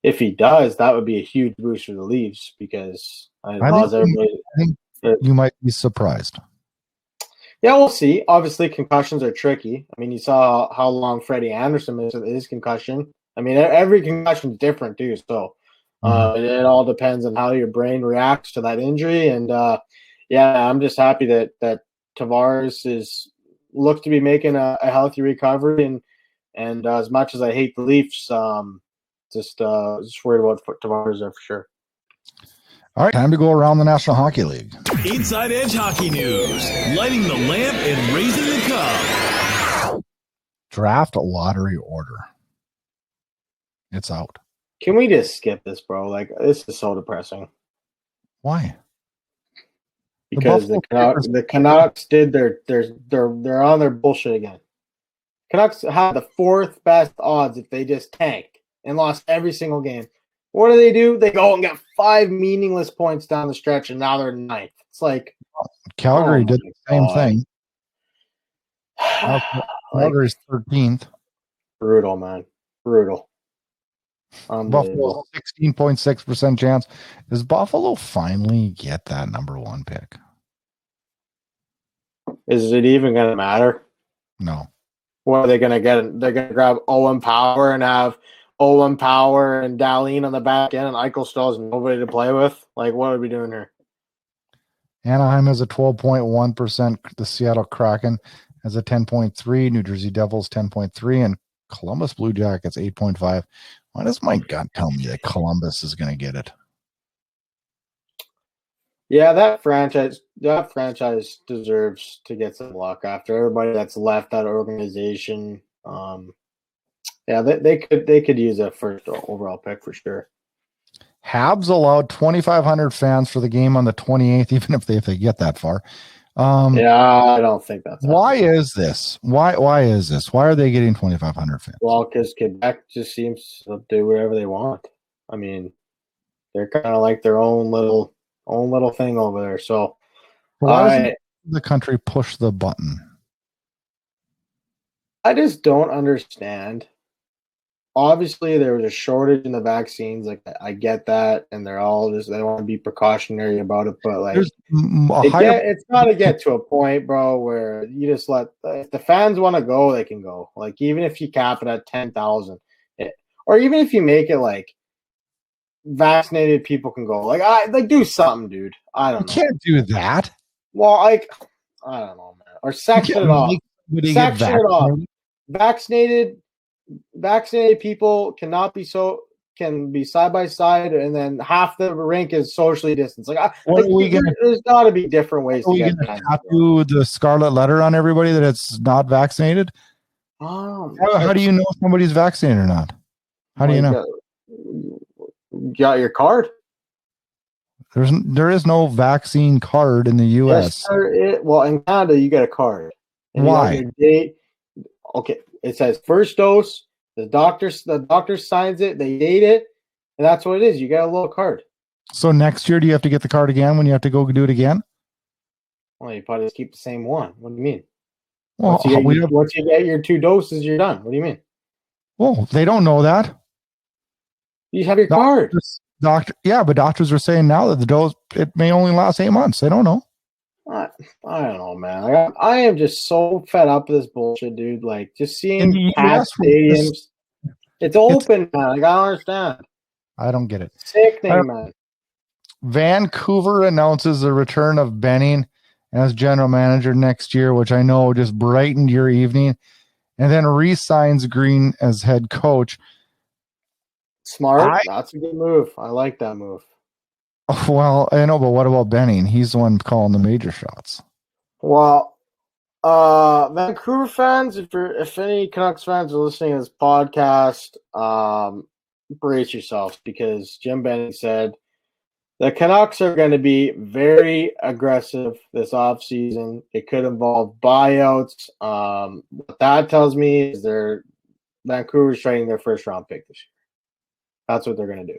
if he does, that would be a huge boost for the Leafs because I think you might be surprised. Yeah, we'll see. Obviously, concussions are tricky. I mean, you saw how long Freddie Anderson missed with his concussion. I mean, every concussion is different too. So it all depends on how your brain reacts to that injury. And yeah, I'm just happy that Tavares looks to be making a healthy recovery. And as much as I hate the Leafs, just worried about Tavares there for sure. All right, time to go around the National Hockey League. Inside Edge Hockey News, lighting the lamp and raising the cup. Draft lottery order. It's out. Can we just skip this, bro? Like, this is so depressing. Why? Because the Canucks did they're on their bullshit again. Canucks had the 4th best odds if they just tanked and lost every single game. What do? They go and get 5 meaningless points down the stretch, and now they're 9th. It's like Calgary did the same thing. Calgary's 13th. Brutal, man. Brutal. Buffalo 16.6% chance. Does Buffalo finally get that number 1 pick? Is it even going to matter? No. What are they going to get? They're going to grab Owen Power and have Owen Power and Dahlin on the back end, and Eichel still has nobody to play with. Like, what are we doing here? Anaheim has a 12.1%. The Seattle Kraken has a 10.3%. New Jersey Devils 10.3%, and Columbus Blue Jackets 8.5%. Why does my gut tell me that Columbus is going to get it? Yeah, that franchise deserves to get some luck after everybody that's left that organization. Yeah, they could use a first overall pick for sure. Habs allowed 2,500 fans for the game on the 28th, even if they get that far. Yeah, I don't think that's Why happening. is this? Why is this? Why are they getting 2,500 fans? Well, because Quebec just seems to do whatever they want. I mean, they're kind of like their own little thing over there. So Why doesn't the country push the button? I just don't understand. Obviously, there was a shortage in the vaccines. Like, I get that, and they want to be precautionary about it. But like, it's got to get to a point, bro, where you just if the fans want to go, they can go. Like, even if you cap it at 10,000, or even if you make it like vaccinated people can go. Like, do something, dude. I don't know. You can't do that. Well, I don't know, man. Or section it off. Section it off. Vaccinated people can be side by side, and then half the rink is socially distanced. There's got to be different ways to get that. Tattoo the scarlet letter on everybody that it's not vaccinated. How do you know if somebody's vaccinated or not? How do you know? You got your card? There is no vaccine card in the U.S. Yes, well, in Canada, you get a card. And why? You got your date. Okay, it says first dose. The doctor signs it. They date it, and that's what it is. You get a little card. So next year, do you have to get the card again when you have to go do it again? Well, you probably just keep the same one. What do you mean? Well, once you get your 2 doses, you're done. What do you mean? Well, they don't know that. You have your card. But doctors are saying now that the dose, it may only last 8 months. They don't know. I don't know, man. I am just so fed up with this bullshit, dude. Like, just seeing past stadiums. It's open, man. Like, I don't understand. I don't get it. Sickening, man. Vancouver announces the return of Benning as general manager next year, which I know just brightened your evening, and then re-signs Green as head coach. Smart. That's a good move. I like that move. Well, I know, but what about Benning? He's the one calling the major shots. Well, Vancouver fans, if any Canucks fans are listening to this podcast, brace yourselves, because Jim Benning said the Canucks are going to be very aggressive this offseason. It could involve buyouts. What that tells me is Vancouver's trading their first round pick this year. That's what they're going to do.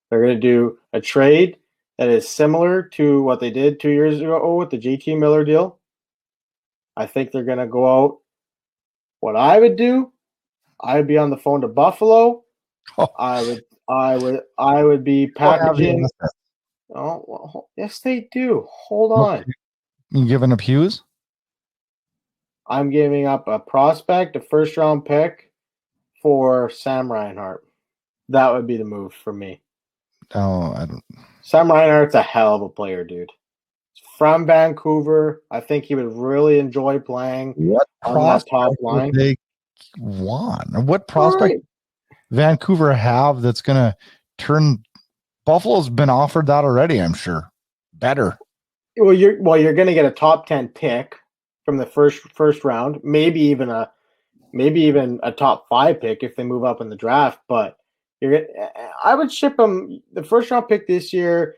They're going to do a trade that is similar to what they did 2 years ago with the JT Miller deal. I think they're going to go out. What I would do, I would be on the phone to Buffalo. I would be packaging. Oh, well, yes, they do. Hold on. You giving up Hughes? I'm giving up a prospect, a first round pick for Sam Reinhart. That would be the move for me. Oh, I don't. Sam Reinhart's a hell of a player, dude. From Vancouver, I think he would really enjoy playing on that top line. They want what prospect Vancouver have that's going to turn? Buffalo's been offered that already, I'm sure. Better. Well, you're going to get a top 10 pick from the first round, maybe even a top 5 pick if they move up in the draft. But I would ship them the first round pick this year.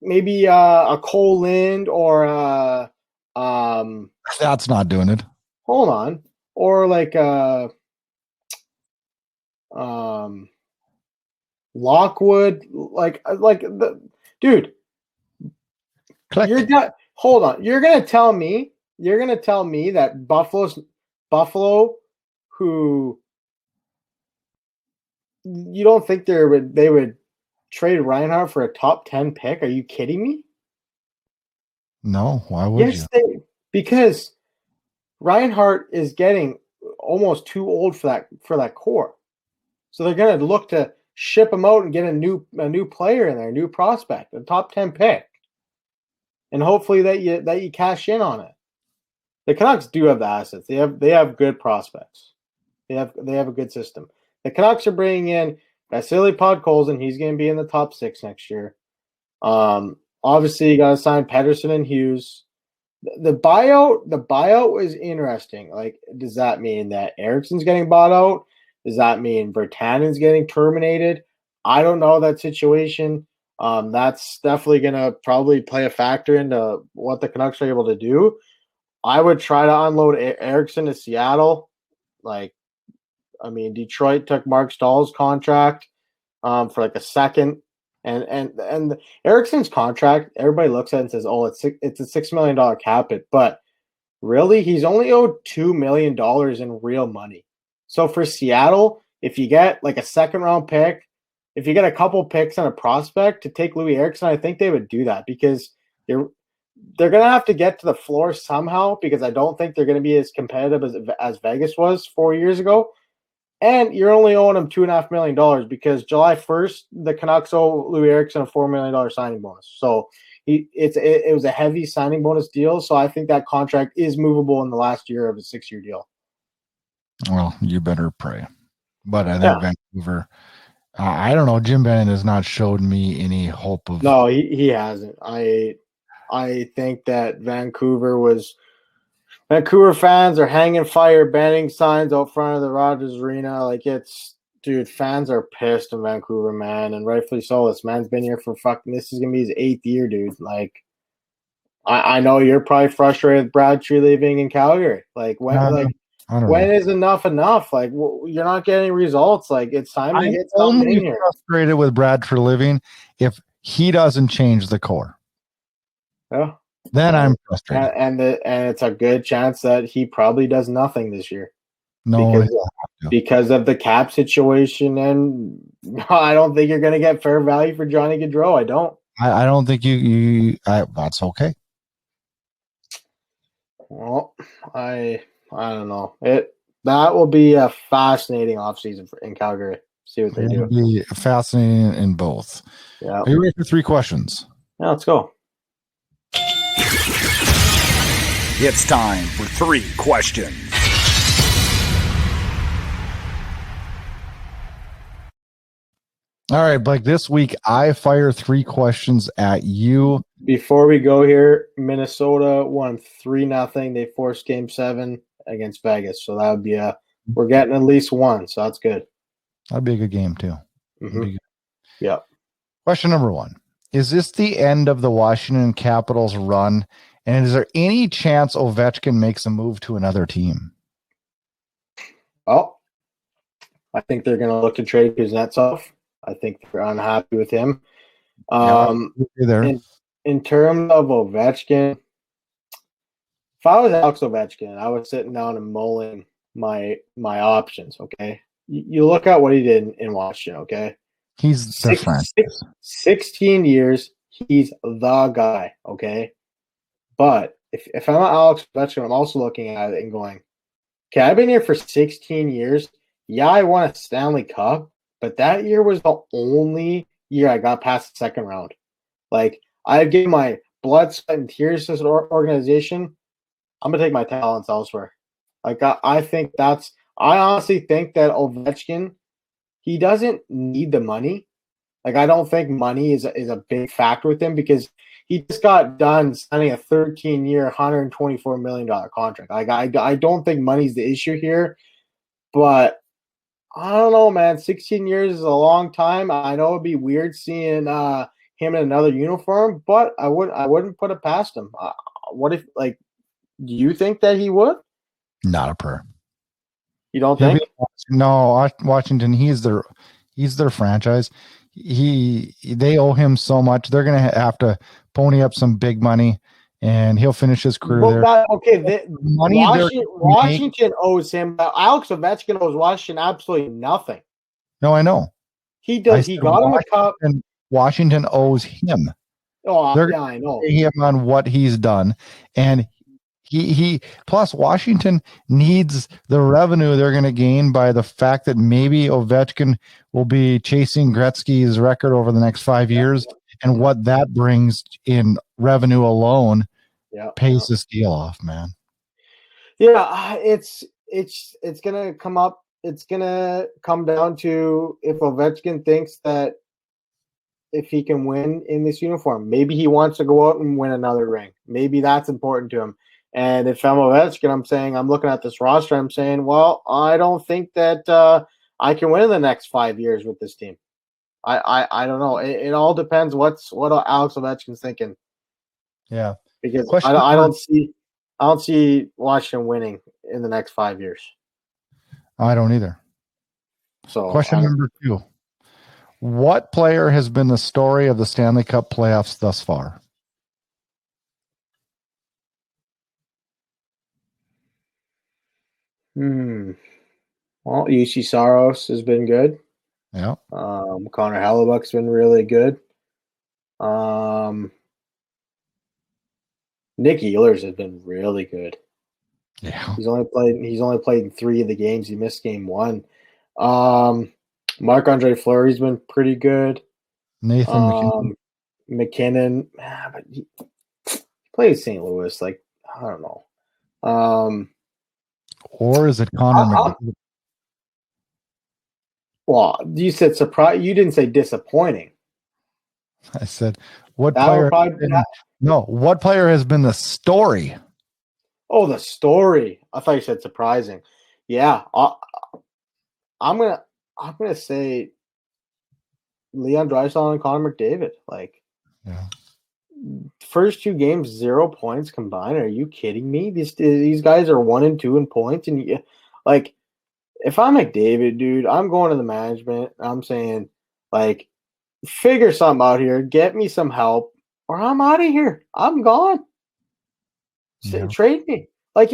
Maybe a Cole Lind or that's not doing it. Hold on, or like Lockwood, dude. Click. Hold on. You're gonna tell me that Buffalo, who you don't think they would trade Reinhart for a top 10 pick? Are you kidding me? No, why would you? Because Reinhart is getting almost too old for that core. So they're going to look to ship him out and get a new player in there, a new prospect, a top 10 pick. And hopefully that you cash in on it. The Canucks do have the assets. They have good prospects. They have a good system. The Canucks are bringing in Vasily Podkolzin. He's going to be in the top 6 next year. Obviously, you got to sign Pedersen and Hughes. The buyout was interesting. Like, does that mean that Ericsson's getting bought out? Does that mean Virtanen's getting terminated? I don't know that situation. That's definitely going to probably play a factor into what the Canucks are able to do. I would try to unload Eriksson to Seattle. Detroit took Mark Stahl's contract for like a second. And Eriksson's contract, everybody looks at it and says, "Oh, it's a $6 million cap hit," but really, he's only owed $2 million in real money. So for Seattle, if you get like a second round pick, if you get a couple picks and a prospect to take Louis Eriksson, I think they would do that because they're going to have to get to the floor somehow because I don't think they're going to be as competitive as Vegas was 4 years ago. And you're only owing him $2.5 million because July 1st, the Canucks owe Louis Eriksson a $4 million signing bonus. So it was a heavy signing bonus deal. So I think that contract is movable in the last year of a 6-year deal. Well, you better pray. But I think Vancouver, I don't know. Jim Bennett has not showed me any hope of. No, he hasn't. I think that Vancouver fans are hanging fire banning signs out front of the Rogers Arena. Fans are pissed in Vancouver, man, and rightfully so. This man's been here for this is going to be his 8th year, dude. I know you're probably frustrated with Brad Tree leaving in Calgary. When is enough? You're not getting results. It's time to get something in here. I'm frustrated with Brad Tree leaving if he doesn't change the core. Yeah. Then I'm frustrated. And it's a good chance that he probably does nothing this year. No, because of the cap situation, and I don't think you're going to get fair value for Johnny Gaudreau. I don't. I don't think that's okay. Well, I don't know. That will be a fascinating offseason in Calgary. See what they do. It'll be fascinating in both. Yeah. Are you ready for 3 questions? Yeah, let's go. It's time for 3 questions. All right, Blake, this week I fire 3 questions at you. Before we go here, Minnesota won 3-0. They forced Game 7 against Vegas. So that would be we're getting at least one. So that's good. That'd be a good game too. Mm-hmm. Yeah. Question number 1. Is this the end of the Washington Capitals run? And is there any chance Ovechkin makes a move to another team? Well, I think they're going to look to trade Kuznetsov. I think they're unhappy with him. In terms of Ovechkin, if I was Alex Ovechkin, I was sitting down and mulling my options, okay? You look at what he did in Washington, okay? He's the franchise. 16 years, he's the guy, okay? But if I'm Alex Ovechkin, I'm also looking at it and going, okay, I've been here for 16 years. Yeah, I won a Stanley Cup, but that year was the only year I got past the second round. I've given my blood, sweat, and tears to this organization. I'm going to take my talents elsewhere. I honestly think that Ovechkin, he doesn't need the money. I don't think money is a big factor with him because he just got done signing a 13-year, $124 million contract. I don't think money's the issue here, but I don't know, man. 16 years is a long time. I know it'd be weird seeing him in another uniform, but I wouldn't put it past him. What if, do you think that he would? Not a prayer. You don't think? No, Washington. He's their franchise. They owe him so much. They're gonna have to pony up some big money, and he'll finish his career there. Washington owes him. Alex Ovechkin owes Washington absolutely nothing. No, I know. He does. He got him a cup. Washington owes him. Oh, yeah, I know. Pay him on what he's done, and he plus Washington needs the revenue they're going to gain by the fact that maybe Ovechkin will be chasing Gretzky's record over the next 5 years, and what that brings in revenue alone pays this deal off, man. Yeah, it's gonna come up. It's gonna come down to if Ovechkin thinks that if he can win in this uniform, maybe he wants to go out and win another ring. Maybe that's important to him. And if I'm Ovechkin, I'm looking at this roster, I'm saying, well, I don't think that I can win in the next 5 years with this team. I don't know. It all depends what Alex Ovechkin's thinking. Yeah. Because I don't see Washington winning in the next 5 years. I don't either. So question number 2. What player has been the story of the Stanley Cup playoffs thus far? Well, UC Saros has been good. Yeah. Connor Hellebuck's been really good. Nick Ehlers has been really good. Yeah. He's only played in 3 of the games. He missed game 1. Marc-Andre Fleury's been pretty good. Nathan McKinnon, but he played St. Louis. Like, I don't know. Or is it Connor McDavid? Well, you said surprise. You didn't say disappointing. I said, what player has been the story? Oh, the story. I thought you said surprising. Yeah, I'm gonna say Leon Draisaitl and Connor McDavid. Like, first 2 games, 0 points combined. Are you kidding me? These guys are 1 and 2 in points, and like, if I'm McDavid, dude, I'm going to the management. I'm saying, like, figure something out here. Get me some help, or I'm out of here. I'm gone. Trade me. Like,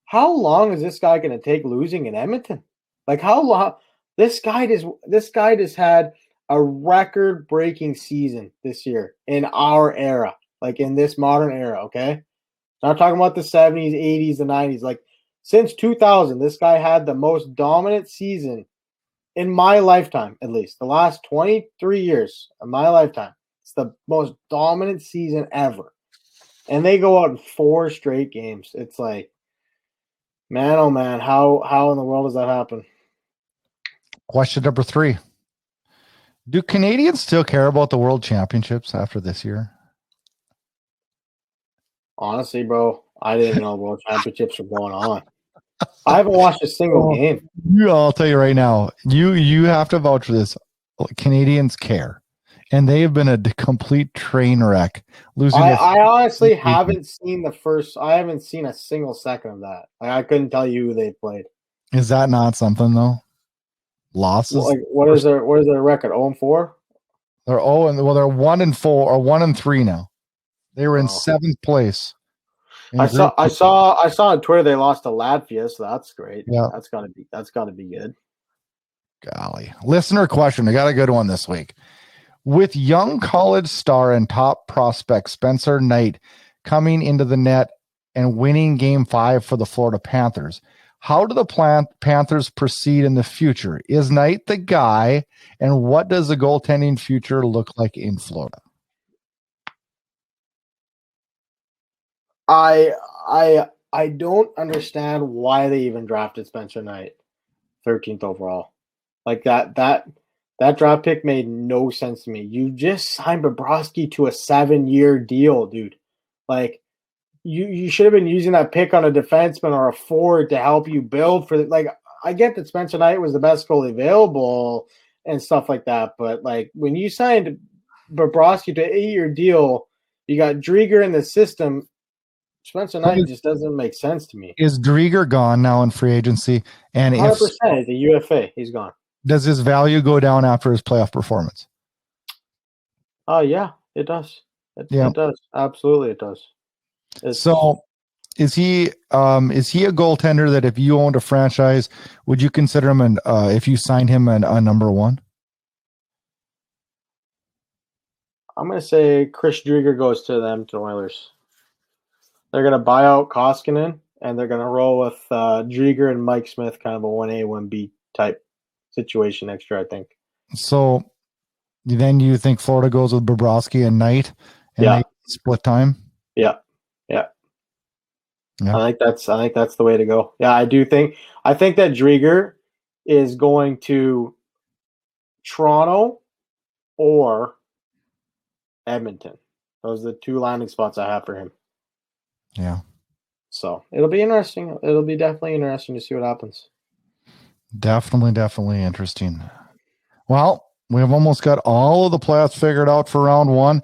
how long is this guy going to take losing in Edmonton? Like, how long? This guy just had a record-breaking season this year in our era, like in this modern era. Okay, not talking about the 70s, 80s, the 90s. Like, since 2000, this guy had the most dominant season in my lifetime, at least the last 23 years of my lifetime. It's the most dominant season ever. And they go out in 4 straight games. It's like, man, oh man, how in the world does that happen? Question number 3. Do Canadians still care about the World Championships after this year? Honestly, bro, I didn't know World Championships were going on. I haven't watched a single game. I'll tell you right now, you have to vouch for this. Canadians care. And they have been a complete train wreck. I honestly haven't seen I haven't seen a single second of that. Like, I couldn't tell you who they played. Is that not something though? Losses. Well, like, what is their record? 0-4? They're 1-4 or 1-3 now. They were in 7th place. I saw on Twitter they lost to Latvia, so that's great. Yeah, that's gotta be good. Golly. Listener question. I got a good one this week. With young college star and top prospect Spencer Knight coming into the net and winning Game 5 for the Florida Panthers, how do the Panthers proceed in the future? Is Knight the guy, and what does the goaltending future look like in Florida? I don't understand why they even drafted Spencer Knight 13th overall. Like, that draft pick made no sense to me. You just signed Bobrovsky to a 7-year deal, dude. Like, you should have been using that pick on a defenseman or a forward to help you build for like, I get that Spencer Knight was the best goalie available and stuff like that, but like, when you signed Bobrovsky to an 8-year deal, you got Drieger in the system. Spencer Knight just doesn't make sense to me. Is Drieger gone now in free agency? And 100%, he's a UFA. He's gone. Does his value go down after his playoff performance? Yeah, it does. It does. Absolutely, it does. So is he a goaltender that if you owned a franchise, would you consider him if you signed him a number 1? I'm going to say Chris Drieger goes to the Edmonton Oilers. They're going to buy out Koskinen, and they're going to roll with Drieger and Mike Smith, kind of a 1A, 1B type situation next year, I think. So then you think Florida goes with Bobrovsky and Knight, and they split time? Yeah. I think that's the way to go. Yeah, I think that Drieger is going to Toronto or Edmonton. Those are the 2 landing spots I have for him. Yeah. So it'll be interesting. It'll be definitely interesting to see what happens. Definitely interesting. Well, We have almost got all of the playoffs figured out for round one.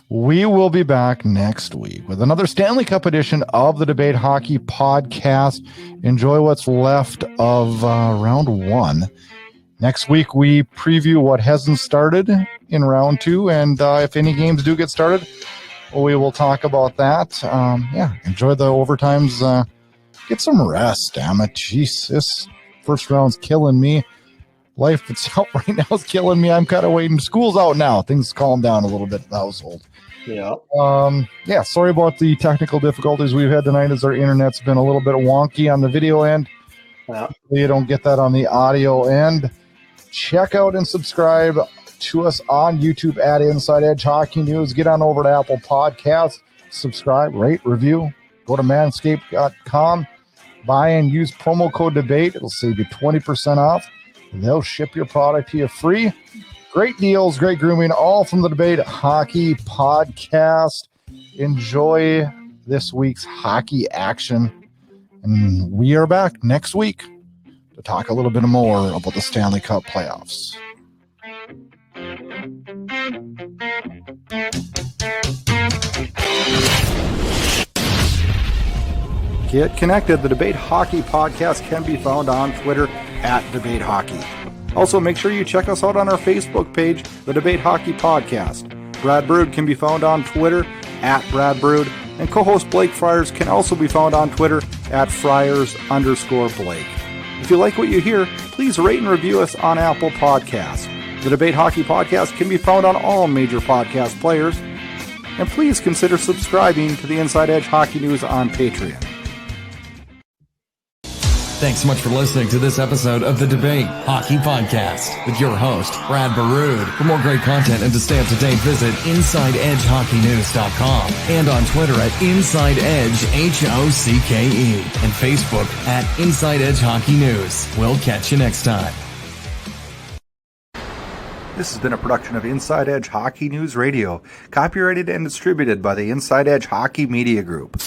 We will be back next week with another Stanley Cup edition of the Debate Hockey Podcast. Enjoy what's left of round one. Next week, we preview what hasn't started in round two, and if any games do get started, we will talk about that. Enjoy the overtimes. Get some rest, damn it. Jeez, this first round's killing me. Life itself right now is killing me. I'm kind of waiting. School's out now. Things calm down a little bit in the household. Yeah. Sorry about the technical difficulties we've had tonight as our internet's been a little bit wonky on the video end. Yeah. You don't get that on the audio end. Check out and subscribe to us on YouTube at Inside Edge Hockey News. Get on over to Apple Podcasts. Subscribe, rate, review. Go to manscaped.com. Buy and use promo code DEBATE. It'll save you 20% off. They'll ship your product to you free. Great deals, great grooming, all from the Debate Hockey Podcast. Enjoy this week's hockey action. And we are back next week to talk a little bit more about the Stanley Cup playoffs. Get connected. The Debate Hockey Podcast can be found on Twitter at Debate Hockey. Also, make sure you check us out on our Facebook page, The Debate Hockey Podcast. Brad Burud can be found on Twitter at Brad Burud, and co-host Blake Friars can also be found on Twitter at Friars_Blake. If you like what you hear, please rate and review us on Apple Podcasts. The Debate Hockey Podcast can be found on all major podcast players, and please consider subscribing to the Inside Edge Hockey News on Patreon. Thanks so much for listening to this episode of the Debate Hockey Podcast with your host, Brad Burud. For more great content and to stay up to date, visit InsideEdgeHockeyNews.com and on Twitter at InsideEdgeHOCKE and Facebook at Inside Edge Hockey News. We'll catch you next time. This has been a production of Inside Edge Hockey News Radio, copyrighted and distributed by the Inside Edge Hockey Media Group.